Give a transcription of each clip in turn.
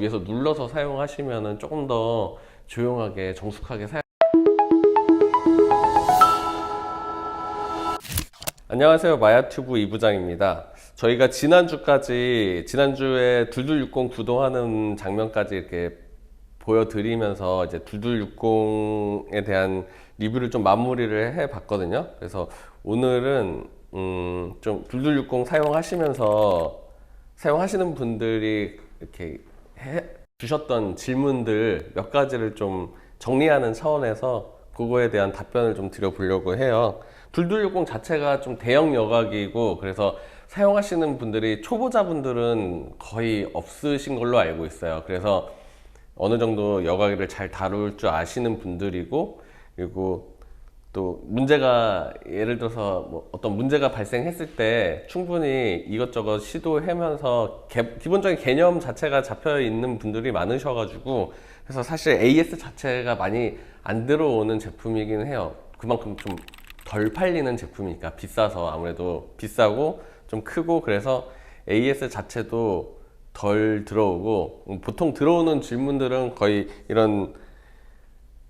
위에서 눌러서 사용하시면 조금 더 조용하게 정숙하게 안녕하세요, 마야튜브 이부장입니다. 저희가 지난주에 둘둘60 구동하는 장면까지 이렇게 보여드리면서 이제 둘둘60에 대한 리뷰를 좀 마무리를 해 봤거든요. 그래서 오늘은 좀 둘둘60 사용하시는 분들이 이렇게 주셨던 질문들 몇 가지를 좀 정리하는 차원에서 그거에 대한 답변을 좀 드려보려고 해요. 둘둘60 자체가 좀 대형 여각이고, 그래서 사용하시는 분들이 초보자분들은 거의 없으신 걸로 알고 있어요. 그래서 어느 정도 여각을 잘 다룰 줄 아시는 분들이고, 그리고 또 문제가, 예를 들어서 뭐 어떤 문제가 발생했을 때 충분히 이것저것 시도하면서 기본적인 개념 자체가 잡혀 있는 분들이 많으셔가지고, 그래서 사실 AS 자체가 많이 안 들어오는 제품이긴 해요. 그만큼 좀 덜 팔리는 제품이니까. 비싸서, 아무래도 비싸고 좀 크고, 그래서 AS 자체도 덜 들어오고, 보통 들어오는 질문들은 거의 이런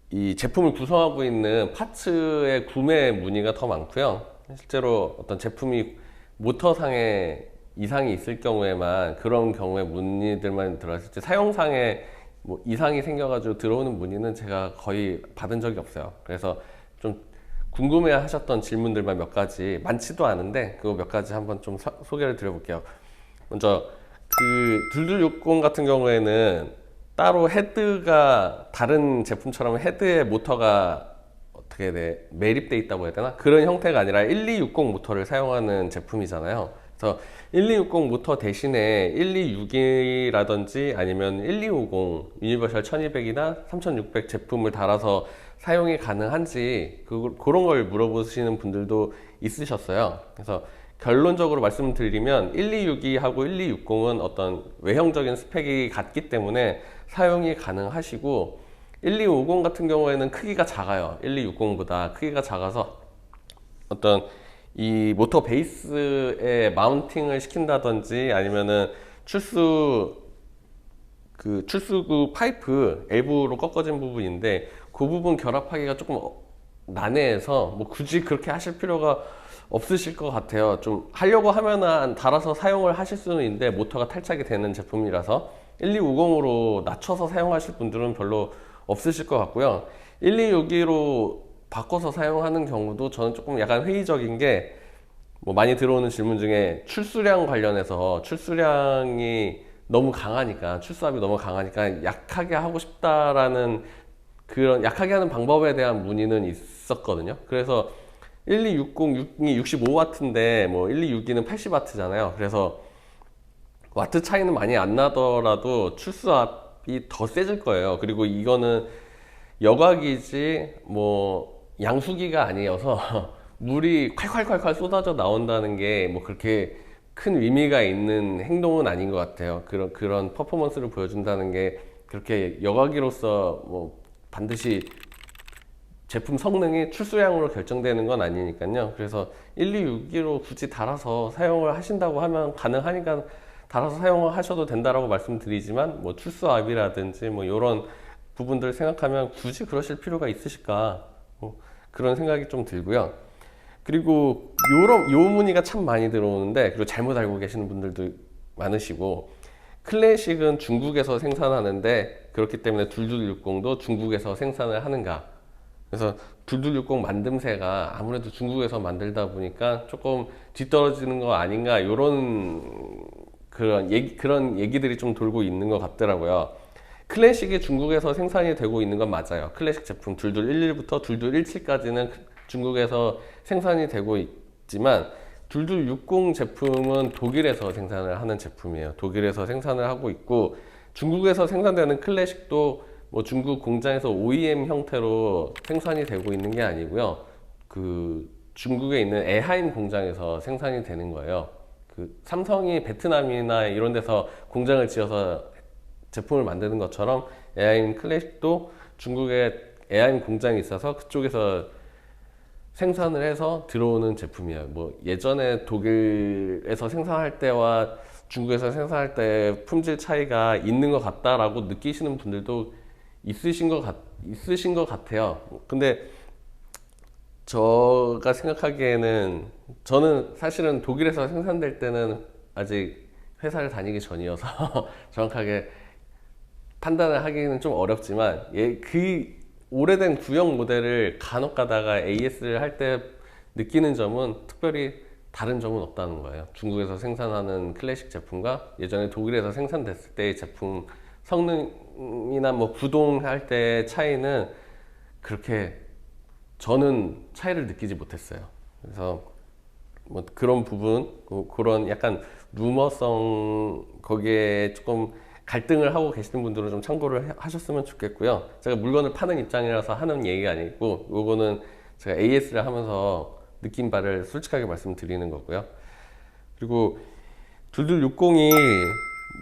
이 제품을 구성하고 있는 파츠의 구매 문의가 더 많고요. 실제로 어떤 제품이 모터상에 이상이 있을 경우에만, 그런 경우에 문의들만 들어왔을 때 사용상에 뭐 이상이 생겨가지고 들어오는 문의는 제가 거의 받은 적이 없어요. 그래서 좀 궁금해 하셨던 질문들만 몇 가지, 많지도 않은데 그거 몇 가지 한번 좀 소개를 드려볼게요. 먼저 둘둘60 같은 경우에는 따로 헤드가, 다른 제품처럼 헤드에 모터가 매립돼 있다고 해야 되나? 그런 형태가 아니라 1260 모터를 사용하는 제품이잖아요. 그래서 1260 모터 대신에 126이라든지 아니면 1250 유니버셜 1200이나 3600 제품을 달아서 사용이 가능한지, 그런 걸 물어보시는 분들도 있으셨어요. 그래서 결론적으로 말씀드리면 1262하고 1260은 어떤 외형적인 스펙이 같기 때문에 사용이 가능하시고, 1250 같은 경우에는 크기가 작아요. 1260보다 크기가 작아서 어떤 이 모터 베이스에 마운팅을 시킨다든지, 아니면은 출수구 파이프 엘보로 꺾어진 부분인데 그 부분 결합하기가 조금 난해해서 뭐 굳이 그렇게 하실 필요가 없으실 것 같아요. 좀 하려고 하면은 달아서 사용을 하실 수는 있는데 모터가 탈착이 되는 제품이라서 1250으로 낮춰서 사용하실 분들은 별로 없으실 것 같고요. 1262로 바꿔서 사용하는 경우도 저는 조금 약간 회의적인 게, 뭐 많이 들어오는 질문 중에 출수량 관련해서, 출수량이 너무 강하니까, 출수압이 너무 강하니까 약하게 하고 싶다라는, 그런 약하게 하는 방법에 대한 문의는 있었거든요. 그래서 1260이 65W인데 뭐 1262는 80W잖아요. 그래서 와트 차이는 많이 안 나더라도 출수압이 더 세질 거예요. 그리고 이거는 여각이지 뭐 양수기가 아니어서 물이 콸콸콸콸 쏟아져 나온다는 게 뭐 그렇게 큰 의미가 있는 행동은 아닌 것 같아요. 그런 퍼포먼스를 보여준다는 게 그렇게 여각이로서 뭐 반드시 제품 성능이 출수량으로 결정되는 건 아니니까요. 그래서 1262로 굳이 달아서 사용을 하신다고 하면 가능하니까 달아서 사용을 하셔도 된다라고 말씀드리지만, 뭐 출수압이라든지 뭐 이런 부분들 생각하면 굳이 그러실 필요가 있으실까, 그런 생각이 좀 들고요. 그리고 요 문의가 참 많이 들어오는데, 그리고 잘못 알고 계시는 분들도 많으시고, 클래식은 중국에서 생산하는데 그렇기 때문에 둘둘60도 중국에서 생산을 하는가. 그래서 둘둘60 만듦새가 아무래도 중국에서 만들다 보니까 조금 뒤떨어지는 거 아닌가, 이런 그런 얘기들이 좀 돌고 있는 것 같더라고요. 클래식이 중국에서 생산이 되고 있는 건 맞아요. 클래식 제품 둘둘11부터 둘둘17까지는 중국에서 생산이 되고 있지만, 둘둘60 제품은 독일에서 생산을 하는 제품이에요. 독일에서 생산을 하고 있고, 중국에서 생산되는 클래식도 뭐 중국 공장에서 OEM 형태로 생산이 되고 있는 게 아니고요. 중국에 있는 에하임 공장에서 생산이 되는 거예요. 삼성이 베트남이나 이런 데서 공장을 지어서 제품을 만드는 것처럼 에하임 클래식도 중국에 에하임 공장이 있어서 그쪽에서 생산을 해서 들어오는 제품이에요. 뭐 예전에 독일에서 생산할 때와 중국에서 생산할 때 품질 차이가 있는 것 같다라고 느끼시는 분들도 있으신 것 같아요. 근데 제가 생각하기에는 저는 사실은 독일에서 생산될 때는 아직 회사를 다니기 전이어서 정확하게 판단을 하기는 좀 어렵지만 그 오래된 구형 모델을 간혹 가다가 AS를 할 때 느끼는 점은 특별히 다른 점은 없다는 거예요. 중국에서 생산하는 클래식 제품과 예전에 독일에서 생산됐을 때의 제품 성능이나 뭐 구동할 때 차이는 그렇게 저는 차이를 느끼지 못했어요. 그래서 뭐 그런 부분, 그런 약간 루머성 거기에 조금 갈등을 하고 계시는 분들은 좀 참고를 하셨으면 좋겠고요. 제가 물건을 파는 입장이라서 하는 얘기가 아니고 요거는 제가 AS를 하면서 느낀 바를 솔직하게 말씀드리는 거고요. 그리고 2260이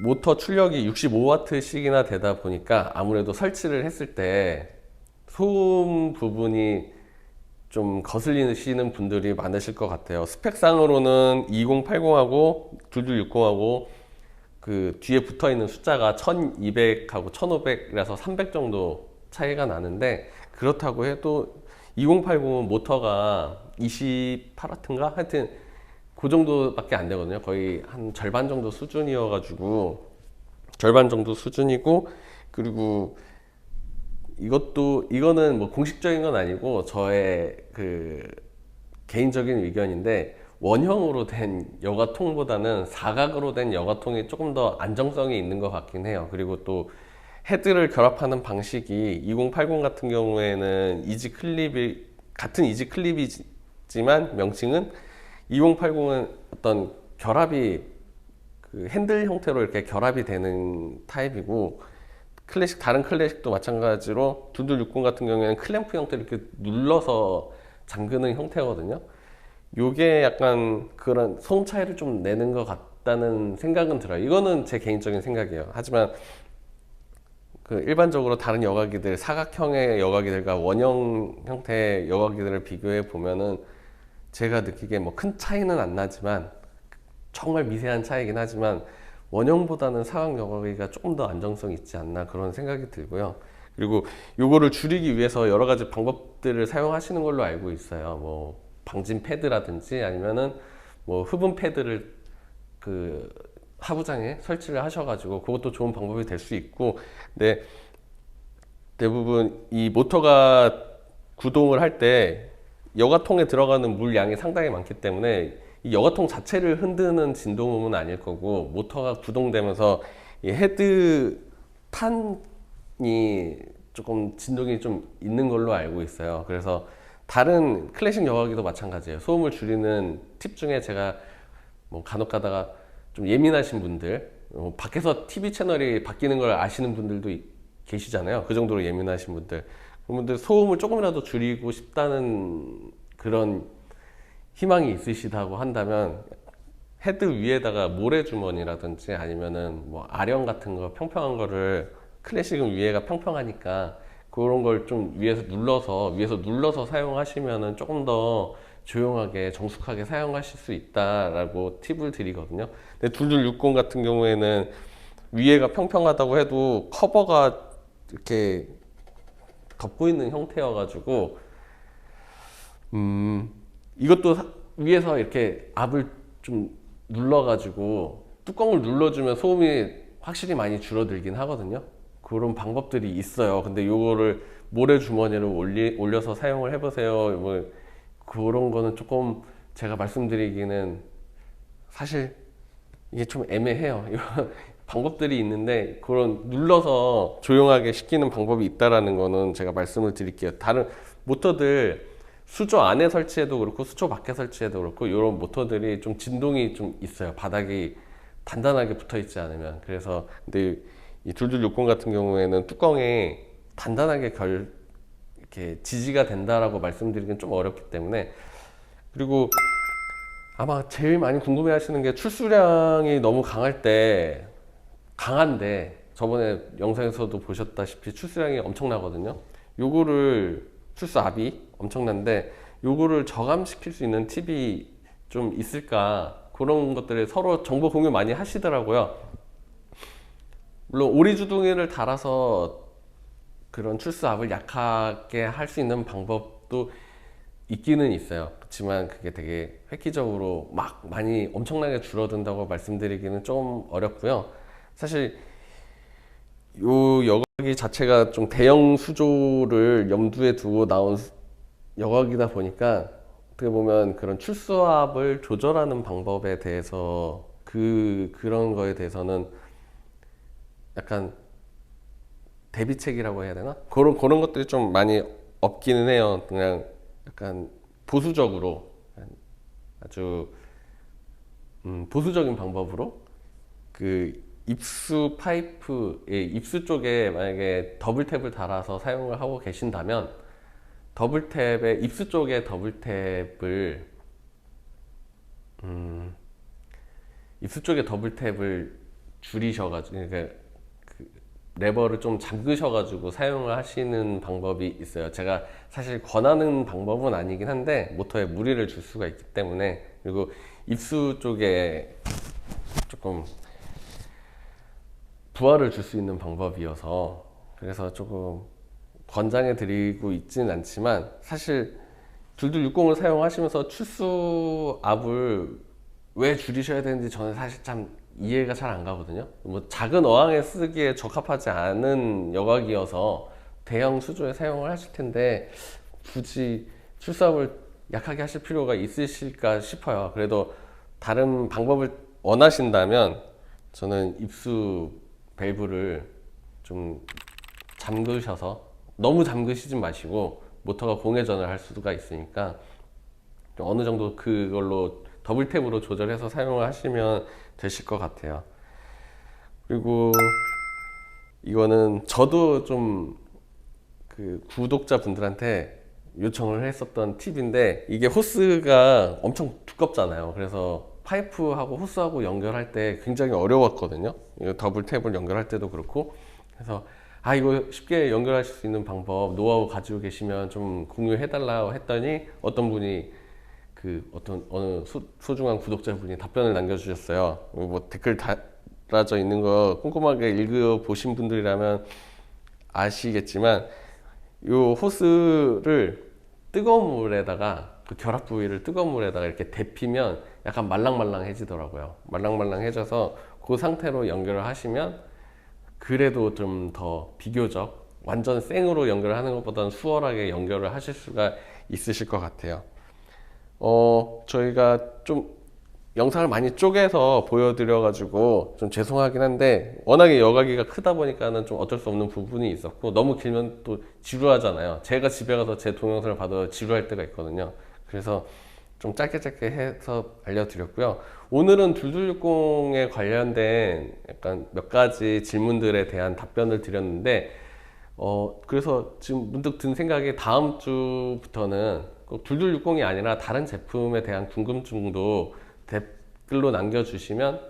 모터 출력이 65W씩이나 되다 보니까 아무래도 설치를 했을 때 소음 부분이 좀 거슬리시는 분들이 많으실 것 같아요. 스펙상으로는 2080하고 2260하고 그 뒤에 붙어 있는 숫자가 1200하고 1500이라서 300 정도 차이가 나는데, 그렇다고 해도 2080은 모터가 28W인가? 하여튼 그 정도밖에 안 되거든요. 거의 한 절반 정도 수준이어가지고, 절반 정도 수준이고, 그리고 이거는 뭐 공식적인 건 아니고 저의 그 개인적인 의견인데, 원형으로 된 여과통보다는 사각으로 된 여과통이 조금 더 안정성이 있는 것 같긴 해요. 그리고 또 헤드를 결합하는 방식이 2080 같은 경우에는 같은 이지 클립이지만 명칭은 2080은 어떤 결합이 그 핸들 형태로 이렇게 결합이 되는 타입이고, 다른 클래식도 마찬가지로 2260 같은 경우에는 클램프 형태로 이렇게 눌러서 잠그는 형태거든요. 요게 약간 그런 소음 차이를 좀 내는 것 같다는 생각은 들어요. 이거는 제 개인적인 생각이에요. 하지만 그 일반적으로 다른 여과기들, 사각형의 여과기들과 원형 형태의 여과기들을 비교해 보면은 제가 느끼기에 뭐 큰 차이는 안 나지만, 정말 미세한 차이긴 하지만 원형보다는 사각 여과기가 조금 더 안정성이 있지 않나, 그런 생각이 들고요. 그리고 요거를 줄이기 위해서 여러 가지 방법들을 사용하시는 걸로 알고 있어요. 뭐 방진 패드라든지 아니면은 뭐 흡음 패드를 그 하부장에 설치를 하셔가지고 그것도 좋은 방법이 될 수 있고, 근데 대부분 이 모터가 구동을 할 때 여과통에 들어가는 물 양이 상당히 많기 때문에 이 여과통 자체를 흔드는 진동음은 아닐 거고, 모터가 구동되면서 이 헤드 판이 조금 진동이 좀 있는 걸로 알고 있어요. 그래서 다른 클래식 여과기도 마찬가지예요. 소음을 줄이는 팁 중에 제가 뭐 간혹 가다가 좀 예민하신 분들, 밖에서 TV 채널이 바뀌는 걸 아시는 분들도 계시잖아요. 그 정도로 예민하신 분들, 그분들 소음을 조금이라도 줄이고 싶다는 그런 희망이 있으시다고 한다면 헤드 위에다가 모래주머니라든지 아니면은 뭐 아령 같은 거 평평한 거를, 클래식은 위에가 평평하니까 그런 걸 좀 위에서 눌러서 사용하시면은 조금 더 조용하게 정숙하게 사용하실 수 있다라고 팁을 드리거든요. 근데 2260 같은 경우에는 위에가 평평하다고 해도 커버가 이렇게 덮고 있는 형태여가지고 이것도 위에서 이렇게 압을 좀 눌러가지고 뚜껑을 눌러주면 소음이 확실히 많이 줄어들긴 하거든요. 그런 방법들이 있어요. 근데 요거를 모래 주머니로 올려서 사용을 해보세요, 뭐 그런 거는 조금 제가 말씀드리기는 사실 이게 좀 애매해요. 방법들이 있는데 그런 눌러서 조용하게 시키는 방법이 있다라는 거는 제가 말씀을 드릴게요. 다른 모터들 수조 안에 설치해도 그렇고 수조 밖에 설치해도 그렇고 이런 모터들이 좀 진동이 좀 있어요. 바닥이 단단하게 붙어 있지 않으면. 그래서 근데 이 2260 같은 경우에는 뚜껑에 단단하게 이렇게 지지가 된다라고 말씀드리기는 좀 어렵기 때문에. 그리고 아마 제일 많이 궁금해 하시는 게 출수량이 너무 강한데 저번에 영상에서도 보셨다시피 출수량이 엄청나거든요. 요거를 출수압이 엄청난데 요거를 저감시킬 수 있는 팁이 좀 있을까 그런 것들을 서로 정보 공유 많이 하시더라고요. 물론 오리주둥이를 달아서 그런 출수압을 약하게 할 수 있는 방법도 있기는 있어요. 그렇지만 그게 되게 획기적으로 막 많이 엄청나게 줄어든다고 말씀드리기는 좀 어렵고요. 사실 요 여과기 자체가 좀 대형 수조를 염두에 두고 나온 여과기다 보니까 어떻게 보면 그런 출수압을 조절하는 방법에 대해서 그런 거에 대해서는 약간 대비책이라고 해야 되나? 그런 것들이 좀 많이 없기는 해요. 그냥 약간 보수적으로 아주 보수적인 방법으로 그 입수 파이프의 입수 쪽에 만약에 더블 탭을 달아서 사용을 하고 계신다면 더블 탭의 입수 쪽에 더블 탭을 입수 쪽에 더블 탭을 줄이셔가지고 그러니까 레버를 좀 잠그셔가지고 사용을 하시는 방법이 있어요. 제가 사실 권하는 방법은 아니긴 한데 모터에 무리를 줄 수가 있기 때문에. 그리고 입수 쪽에 조금 부하를 줄 수 있는 방법이어서 그래서 조금 권장해 드리고 있지는 않지만, 사실 2260을 사용하시면서 출수압을 왜 줄이셔야 되는지 저는 사실 참 이해가 잘 안 가거든요. 뭐 작은 어항에 쓰기에 적합하지 않은 여과기여서 대형 수조에 사용을 하실 텐데 굳이 출수압을 약하게 하실 필요가 있으실까 싶어요. 그래도 다른 방법을 원하신다면 저는 입수 밸브를 좀 잠그셔서, 너무 잠그시지 마시고 모터가 공회전을 할 수가 있으니까 어느 정도 그걸로 더블 탭으로 조절해서 사용을 하시면 되실 것 같아요. 그리고 이거는 저도 좀 그 구독자분들한테 요청을 했었던 팁인데, 이게 호스가 엄청 두껍잖아요. 그래서 파이프하고 호스하고 연결할 때 굉장히 어려웠거든요. 이거 더블 탭을 연결할 때도 그렇고. 그래서 이거 쉽게 연결하실 수 있는 방법, 노하우 가지고 계시면 좀 공유해 달라고 했더니 어떤 분이 어느 소중한 구독자분이 답변을 남겨주셨어요. 뭐 댓글 달아져 있는 거 꼼꼼하게 읽어보신 분들이라면 아시겠지만, 요 호스를 뜨거운 물에다가 그 결합 부위를 뜨거운 물에다가 이렇게 데피면 약간 말랑말랑해지더라고요. 말랑말랑해져서 그 상태로 연결을 하시면 그래도 좀 더 비교적 완전 생으로 연결하는 것보다는 수월하게 연결을 하실 수가 있으실 것 같아요. 저희가 좀 영상을 많이 쪼개서 보여드려 가지고 좀 죄송하긴 한데, 워낙에 여과기가 크다 보니까는 좀 어쩔 수 없는 부분이 있었고, 너무 길면 또 지루하잖아요. 제가 집에 가서 제 동영상을 봐도 지루할 때가 있거든요. 그래서 좀 짧게 해서 알려드렸고요. 오늘은 2260에 관련된 약간 몇 가지 질문들에 대한 답변을 드렸는데, 그래서 지금 문득 든 생각이 다음 주부터는 꼭 2260이 아니라 다른 제품에 대한 궁금증도 댓글로 남겨주시면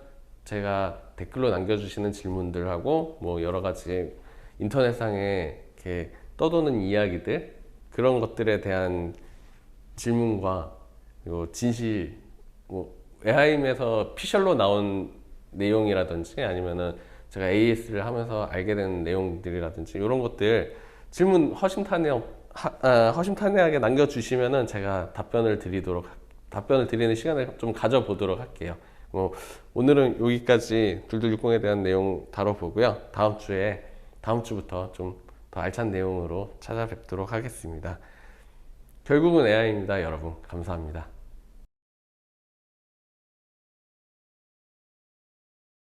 제가 댓글로 남겨주시는 질문들하고 뭐 여러 가지 인터넷상에 이렇게 떠도는 이야기들, 그런 것들에 대한 질문과 그리고 진실, 뭐 에하임에서 피셜로 나온 내용이라든지 아니면은 제가 AS를 하면서 알게 된 내용들이라든지 이런 것들 질문 허심탄회하게 남겨주시면은 제가 답변을 드리는 시간을 좀 가져보도록 할게요. 오늘은 여기까지 2260에 대한 내용 다뤄보고요. 다음 주부터 좀 더 알찬 내용으로 찾아뵙도록 하겠습니다. 결국은 AI입니다, 여러분. 감사합니다.